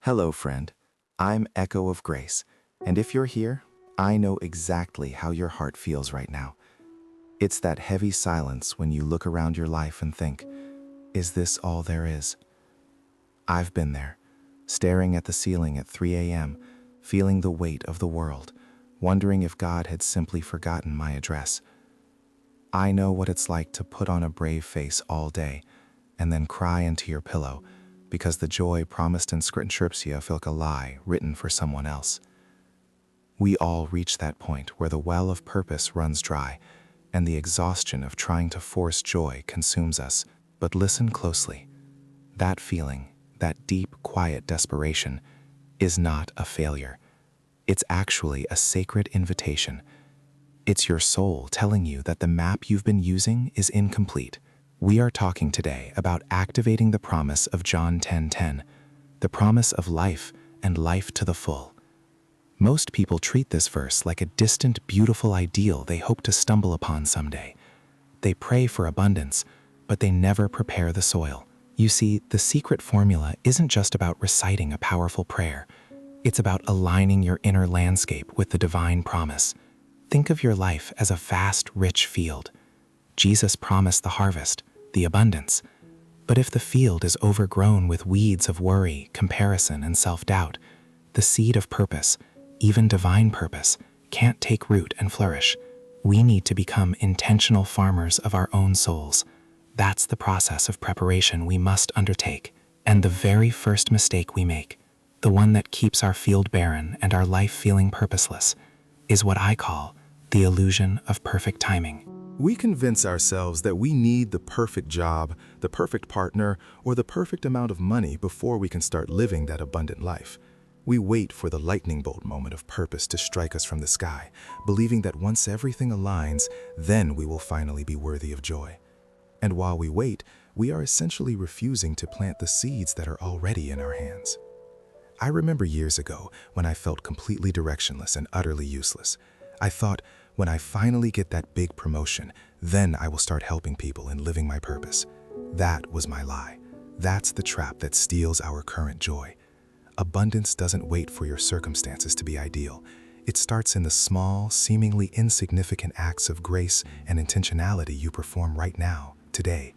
Hello, friend. I'm Echo of Grace, and if you're here, I know exactly how your heart feels right now. It's that heavy silence when you look around your life and think, is this all there is? I've been there, staring at the ceiling at 3 a.m., feeling the weight of the world, wondering if God had simply forgotten my address. I know what it's like to put on a brave face all day and then cry into your pillow because the joy promised in Scripture felt like a lie written for someone else. We all reach that point where the well of purpose runs dry and the exhaustion of trying to force joy consumes us. But listen closely. That feeling, that deep, quiet desperation, is not a failure. It's actually a sacred invitation. It's your soul telling you that the map you've been using is incomplete. We are talking today about activating the promise of John 10:10, the promise of life and life to the full. Most people treat this verse like a distant, beautiful ideal they hope to stumble upon someday. They pray for abundance, but they never prepare the soil. You see, the secret formula isn't just about reciting a powerful prayer. It's about aligning your inner landscape with the divine promise. Think of your life as a vast, rich field. Jesus promised the harvest, the abundance. But if the field is overgrown with weeds of worry, comparison, and self-doubt, the seed of purpose, even divine purpose, can't take root and flourish. We need to become intentional farmers of our own souls. That's the process of preparation we must undertake. And the very first mistake we make, the one that keeps our field barren and our life feeling purposeless, is what I call the illusion of perfect timing. We convince ourselves that we need the perfect job, the perfect partner, or the perfect amount of money before we can start living that abundant life. We wait for the lightning bolt moment of purpose to strike us from the sky, believing that once everything aligns, then we will finally be worthy of joy. And while we wait, we are essentially refusing to plant the seeds that are already in our hands. I remember years ago when I felt completely directionless and utterly useless. I thought, when I finally get that big promotion, then I will start helping people and living my purpose. That was my lie. That's the trap that steals our current joy. Abundance doesn't wait for your circumstances to be ideal. It starts in the small, seemingly insignificant acts of grace and intentionality you perform right now, today.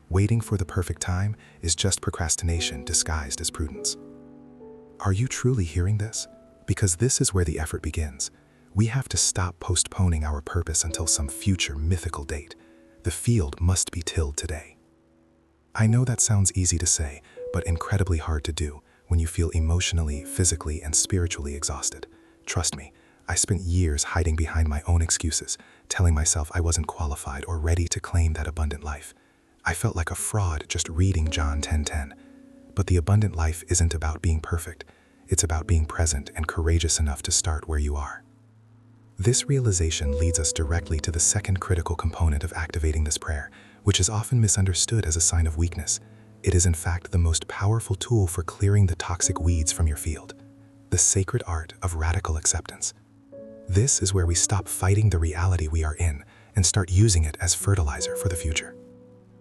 Waiting for the perfect time is just procrastination disguised as prudence. Are you truly hearing this? Because this is where the effort begins. We have to stop postponing our purpose until some future mythical date. The field must be tilled today. I know that sounds easy to say, but incredibly hard to do when you feel emotionally, physically, and spiritually exhausted. Trust me, I spent years hiding behind my own excuses, telling myself I wasn't qualified or ready to claim that abundant life. I felt like a fraud just reading John 10:10. But the abundant life isn't about being perfect. It's about being present and courageous enough to start where you are. This realization leads us directly to the second critical component of activating this prayer, which is often misunderstood as a sign of weakness. It is in fact the most powerful tool for clearing the toxic weeds from your field, the sacred art of radical acceptance. This is where we stop fighting the reality we are in and start using it as fertilizer for the future.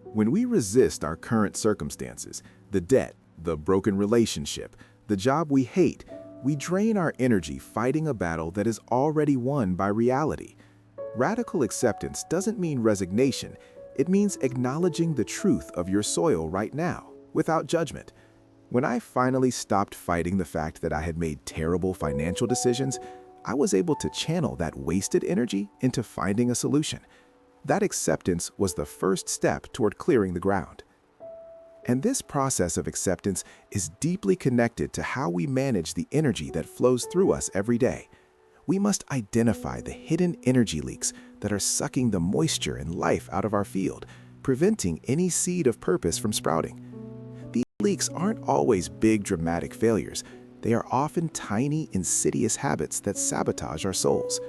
When we resist our current circumstances, the debt, the broken relationship, the job we hate, we drain our energy fighting a battle that is already won by reality. Radical acceptance doesn't mean resignation. It means acknowledging the truth of your soil right now, without judgment. When I finally stopped fighting the fact that I had made terrible financial decisions, I was able to channel that wasted energy into finding a solution. That acceptance was the first step toward clearing the ground. And this process of acceptance is deeply connected to how we manage the energy that flows through us every day. We must identify the hidden energy leaks that are sucking the moisture and life out of our field, preventing any seed of purpose from sprouting. These leaks aren't always big, dramatic failures. They are often tiny, insidious habits that sabotage our souls.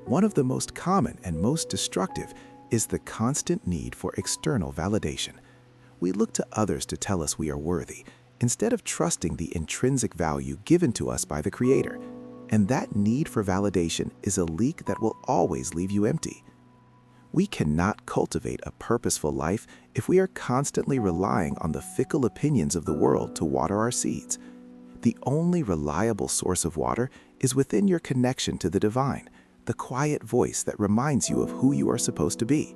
One of the most common and most destructive is the constant need for external validation. We look to others to tell us we are worthy, instead of trusting the intrinsic value given to us by the Creator. And that need for validation is a leak that will always leave you empty. We cannot cultivate a purposeful life if we are constantly relying on the fickle opinions of the world to water our seeds. The only reliable source of water is within your connection to the divine, the quiet voice that reminds you of who you are supposed to be.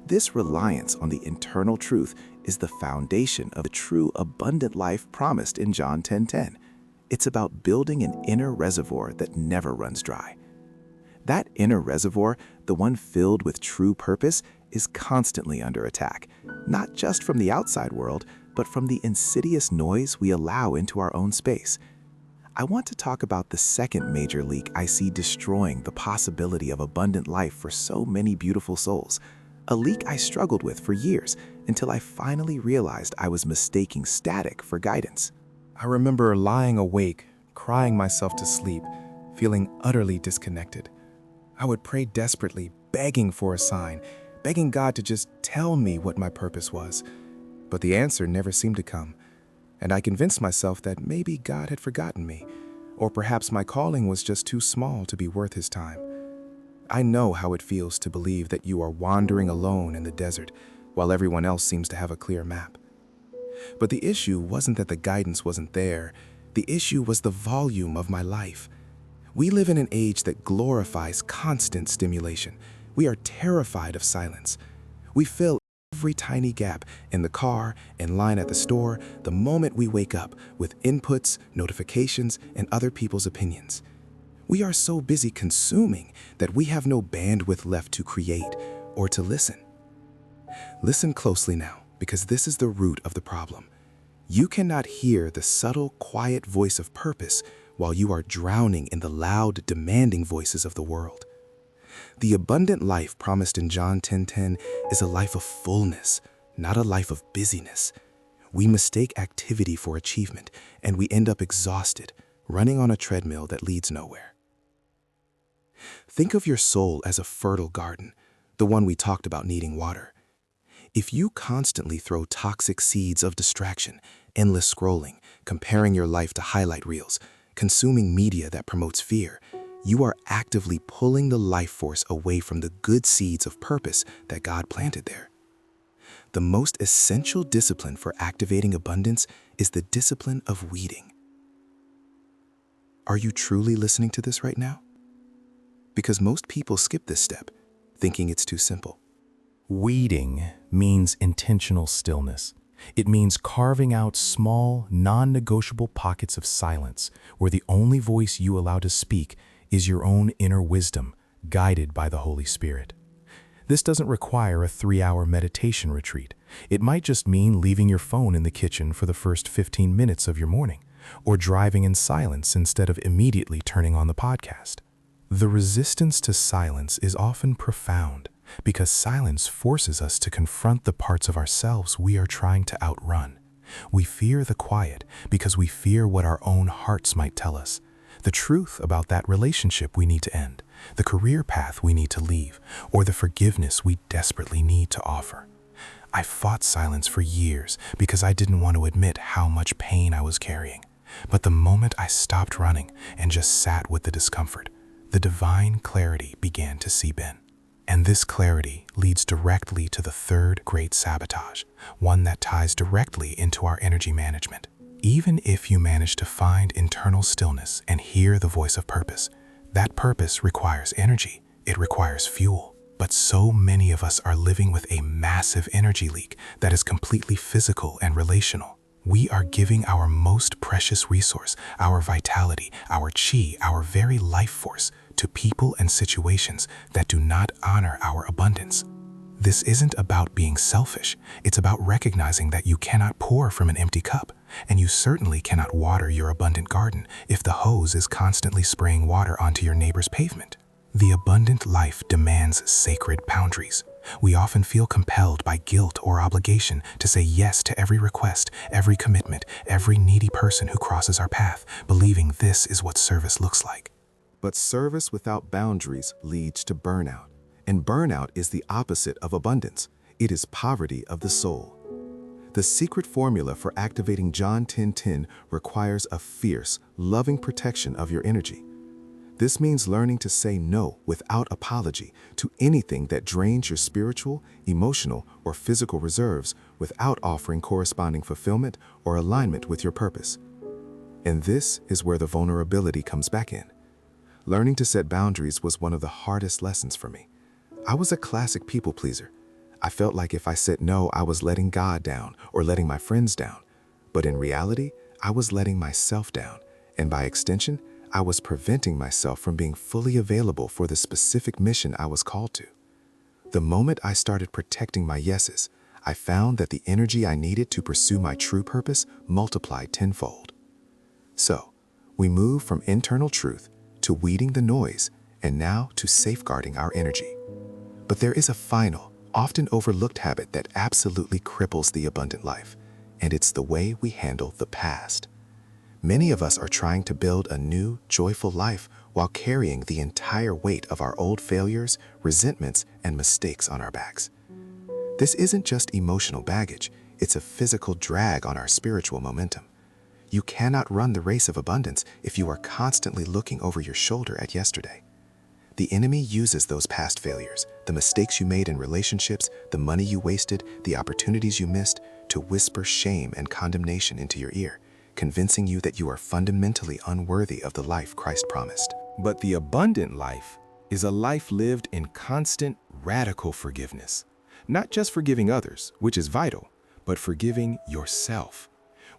This reliance on the internal truth is the foundation of the true abundant life promised in John 10:10. It's about building an inner reservoir that never runs dry. That inner reservoir, the one filled with true purpose, is constantly under attack, not just from the outside world, but from the insidious noise we allow into our own space. I want to talk about the second major leak I see destroying the possibility of abundant life for so many beautiful souls. A leak I struggled with for years until I finally realized I was mistaking static for guidance. I remember lying awake, crying myself to sleep, feeling utterly disconnected. I would pray desperately, begging for a sign, begging God to just tell me what my purpose was. But the answer never seemed to come, and I convinced myself that maybe God had forgotten me, or perhaps my calling was just too small to be worth His time. I know how it feels to believe that you are wandering alone in the desert while everyone else seems to have a clear map. But the issue wasn't that the guidance wasn't there. The issue was the volume of my life. We live in an age that glorifies constant stimulation. We are terrified of silence. We fill every tiny gap in the car, in line at the store, the moment we wake up with inputs, notifications, and other people's opinions. We are so busy consuming that we have no bandwidth left to create or to listen. Listen closely now, because this is the root of the problem. You cannot hear the subtle, quiet voice of purpose while you are drowning in the loud, demanding voices of the world. The abundant life promised in John 10:10 is a life of fullness, not a life of busyness. We mistake activity for achievement, and we end up exhausted, running on a treadmill that leads nowhere. Think of your soul as a fertile garden, the one we talked about needing water. If you constantly throw toxic seeds of distraction, endless scrolling, comparing your life to highlight reels, consuming media that promotes fear, you are actively pulling the life force away from the good seeds of purpose that God planted there. The most essential discipline for activating abundance is the discipline of weeding. Are you truly listening to this right now? Because most people skip this step, thinking it's too simple. Weeding means intentional stillness. It means carving out small, non-negotiable pockets of silence where the only voice you allow to speak is your own inner wisdom, guided by the Holy Spirit. This doesn't require a 3-hour meditation retreat. It might just mean leaving your phone in the kitchen for the first 15 minutes of your morning, or driving in silence instead of immediately turning on the podcast. The resistance to silence is often profound because silence forces us to confront the parts of ourselves we are trying to outrun. We fear the quiet because we fear what our own hearts might tell us, the truth about that relationship we need to end, the career path we need to leave, or the forgiveness we desperately need to offer. I fought silence for years because I didn't want to admit how much pain I was carrying. But the moment I stopped running and just sat with the discomfort, the divine clarity began to seep in. And this clarity leads directly to the third great sabotage, one that ties directly into our energy management. Even if you manage to find internal stillness and hear the voice of purpose, that purpose requires energy. It requires fuel. But so many of us are living with a massive energy leak that is completely physical and relational. We are giving our most precious resource, our vitality, our chi, our very life force, to people and situations that do not honor our abundance. This isn't about being selfish. It's about recognizing that you cannot pour from an empty cup, and you certainly cannot water your abundant garden if the hose is constantly spraying water onto your neighbor's pavement. The abundant life demands sacred boundaries. We often feel compelled by guilt or obligation to say yes to every request, every commitment, every needy person who crosses our path, believing this is what service looks like. But service without boundaries leads to burnout. And burnout is the opposite of abundance. It is poverty of the soul. The secret formula for activating John 10:10 requires a fierce, loving protection of your energy. This means learning to say no without apology to anything that drains your spiritual, emotional, or physical reserves without offering corresponding fulfillment or alignment with your purpose. And this is where the vulnerability comes back in. Learning to set boundaries was one of the hardest lessons for me. I was a classic people pleaser. I felt like if I said no, I was letting God down or letting my friends down. But in reality, I was letting myself down, and by extension, I was preventing myself from being fully available for the specific mission I was called to. The moment I started protecting my yeses, I found that the energy I needed to pursue my true purpose multiplied tenfold. So, we move from internal truth to weeding the noise, and now to safeguarding our energy. But there is a final, often overlooked habit that absolutely cripples the abundant life, and it's the way we handle the past. Many of us are trying to build a new, joyful life while carrying the entire weight of our old failures, resentments, and mistakes on our backs. This isn't just emotional baggage, it's a physical drag on our spiritual momentum. You cannot run the race of abundance if you are constantly looking over your shoulder at yesterday. The enemy uses those past failures, the mistakes you made in relationships, the money you wasted, the opportunities you missed, to whisper shame and condemnation into your ear, convincing you that you are fundamentally unworthy of the life Christ promised. But the abundant life is a life lived in constant, radical forgiveness. Not just forgiving others, which is vital, but forgiving yourself.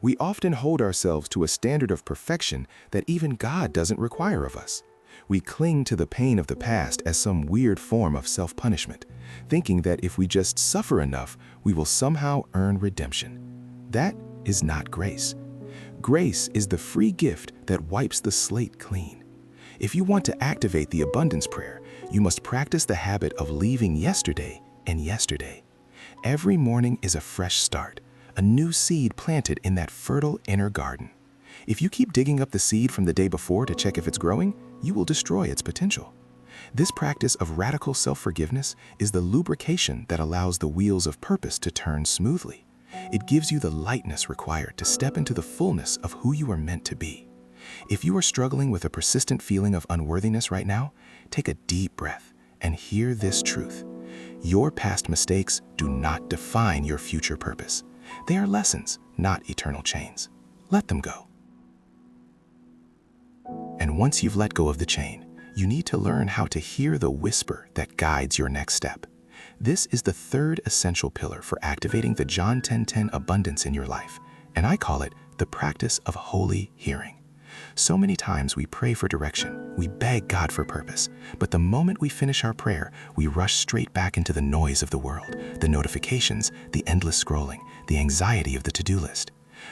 We often hold ourselves to a standard of perfection that even God doesn't require of us. We cling to the pain of the past as some weird form of self-punishment, thinking that if we just suffer enough, we will somehow earn redemption. That is not grace. Grace is the free gift that wipes the slate clean. If you want to activate the abundance prayer, you must practice the habit of leaving yesterday and yesterday. Every morning is a fresh start, a new seed planted in that fertile inner garden. If you keep digging up the seed from the day before to check if it's growing, you will destroy its potential. This practice of radical self-forgiveness is the lubrication that allows the wheels of purpose to turn smoothly. It gives you the lightness required to step into the fullness of who you are meant to be. If you are struggling with a persistent feeling of unworthiness right now, take a deep breath and hear this truth. Your past mistakes do not define your future purpose. They are lessons, not eternal chains. Let them go. And once you've let go of the chain, you need to learn how to hear the whisper that guides your next step. This is the third essential pillar for activating the John 10:10 abundance in your life, and I call it the practice of holy hearing. So many times we pray for direction, we beg God for purpose, but the moment we finish our prayer, we rush straight back into the noise of the world, the notifications, the endless scrolling, the anxiety of the to-do list.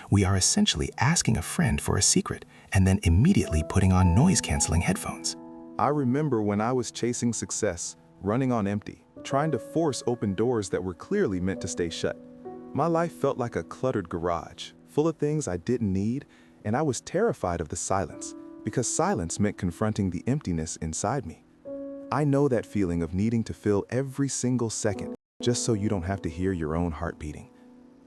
We are essentially asking a friend for a secret and then immediately putting on noise-canceling headphones. I remember when I was chasing success, running on empty, trying to force open doors that were clearly meant to stay shut. My life felt like a cluttered garage, full of things I didn't need, and I was terrified of the silence, because silence meant confronting the emptiness inside me. I know that feeling of needing to fill every single second, just so you don't have to hear your own heart beating.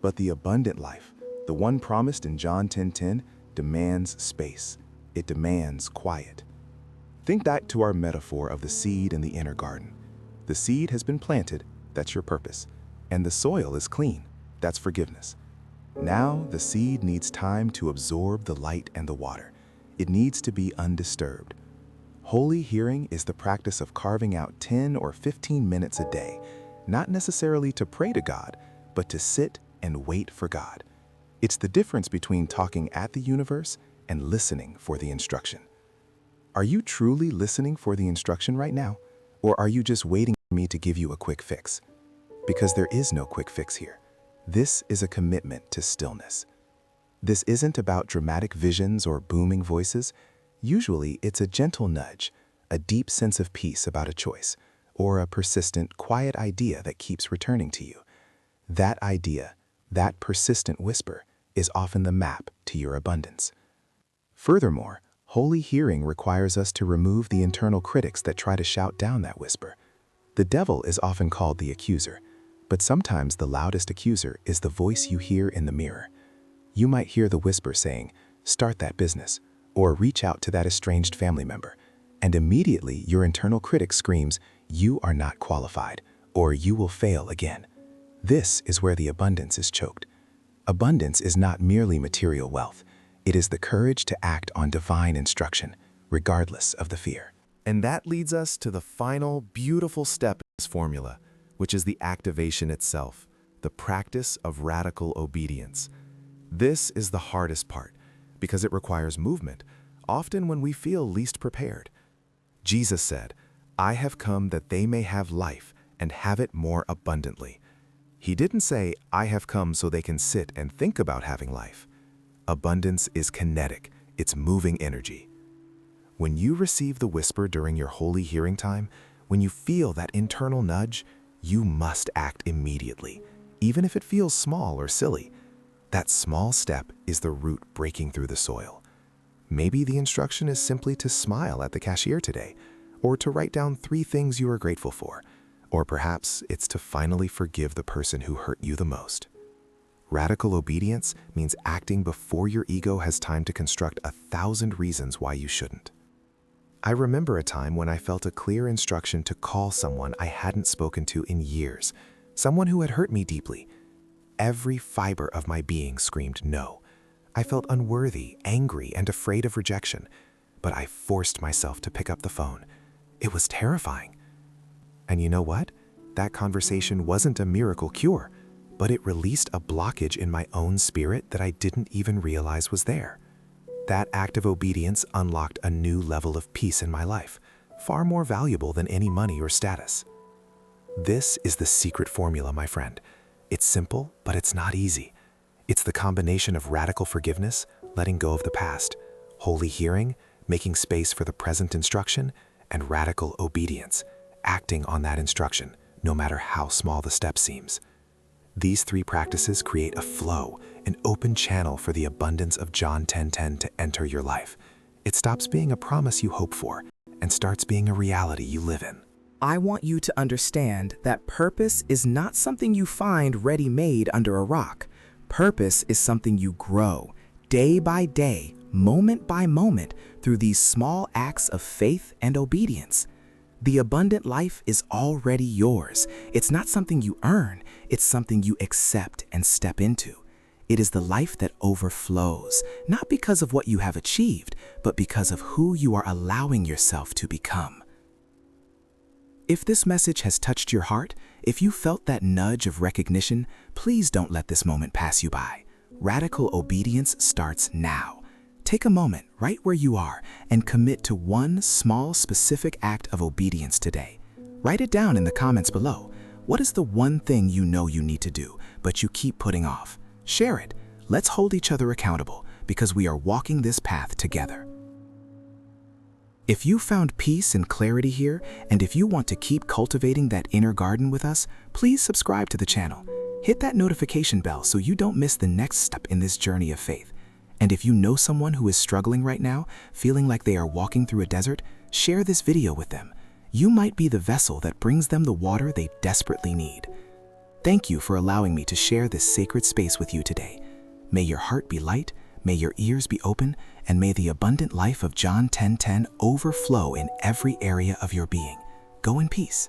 But the abundant life, the one promised in John 10:10, demands space. It demands quiet. Think back to our metaphor of the seed in the inner garden. The seed has been planted, that's your purpose, and the soil is clean, that's forgiveness. Now the seed needs time to absorb the light and the water. It needs to be undisturbed. Holy hearing is the practice of carving out 10 or 15 minutes a day, not necessarily to pray to God, but to sit and wait for God. It's the difference between talking at the universe and listening for the instruction. Are you truly listening for the instruction right now? Or are you just waiting for me to give you a quick fix? Because there is no quick fix here. This is a commitment to stillness. This isn't about dramatic visions or booming voices. Usually, it's a gentle nudge, a deep sense of peace about a choice, or a persistent, quiet idea that keeps returning to you. That idea, that persistent whisper, is often the map to your abundance. Furthermore, holy hearing requires us to remove the internal critics that try to shout down that whisper. The devil is often called the accuser, but sometimes the loudest accuser is the voice you hear in the mirror. You might hear the whisper saying, "Start that business," or "Reach out to that estranged family member," and immediately your internal critic screams, "You are not qualified," or "You will fail again." This is where the abundance is choked. Abundance is not merely material wealth. It is the courage to act on divine instruction, regardless of the fear. And that leads us to the final beautiful step in this formula, which is the activation itself, the practice of radical obedience. This is the hardest part because it requires movement, often when we feel least prepared. Jesus said, "I have come that they may have life and have it more abundantly." He didn't say, "I have come so they can sit and think about having life." Abundance is kinetic, it's moving energy. When you receive the whisper during your holy hearing time, when you feel that internal nudge, you must act immediately, even if it feels small or silly. That small step is the root breaking through the soil. Maybe the instruction is simply to smile at the cashier today, or to write down 3 things you are grateful for, or perhaps it's to finally forgive the person who hurt you the most. Radical obedience means acting before your ego has time to construct 1,000 reasons why you shouldn't. I remember a time when I felt a clear instruction to call someone I hadn't spoken to in years, someone who had hurt me deeply. Every fiber of my being screamed no. I felt unworthy, angry, and afraid of rejection, but I forced myself to pick up the phone. It was terrifying. And you know what? That conversation wasn't a miracle cure, but it released a blockage in my own spirit that I didn't even realize was there. That act of obedience unlocked a new level of peace in my life, far more valuable than any money or status. This is the secret formula, my friend. It's simple, but it's not easy. It's the combination of radical forgiveness, letting go of the past, holy hearing, making space for the present instruction, and radical obedience, acting on that instruction, no matter how small the step seems. These 3 practices create a flow, an open channel for the abundance of John 10:10 to enter your life. It stops being a promise you hope for and starts being a reality you live in. I want you to understand that purpose is not something you find ready-made under a rock. Purpose is something you grow, day by day, moment by moment, through these small acts of faith and obedience. The abundant life is already yours. It's not something you earn, it's something you accept and step into. It is the life that overflows, not because of what you have achieved, but because of who you are allowing yourself to become. If this message has touched your heart, if you felt that nudge of recognition, please don't let this moment pass you by. Radical obedience starts now. Take a moment right where you are and commit to one small specific act of obedience today. Write it down in the comments below. What is the one thing you know you need to do, but you keep putting off? Share it. Let's hold each other accountable because we are walking this path together. If you found peace and clarity here, and if you want to keep cultivating that inner garden with us, please subscribe to the channel. Hit that notification bell so you don't miss the next step in this journey of faith. And if you know someone who is struggling right now, feeling like they are walking through a desert, share this video with them. You might be the vessel that brings them the water they desperately need. Thank you for allowing me to share this sacred space with you today. May your heart be light, may your ears be open, and may the abundant life of John 10:10 overflow in every area of your being. Go in peace.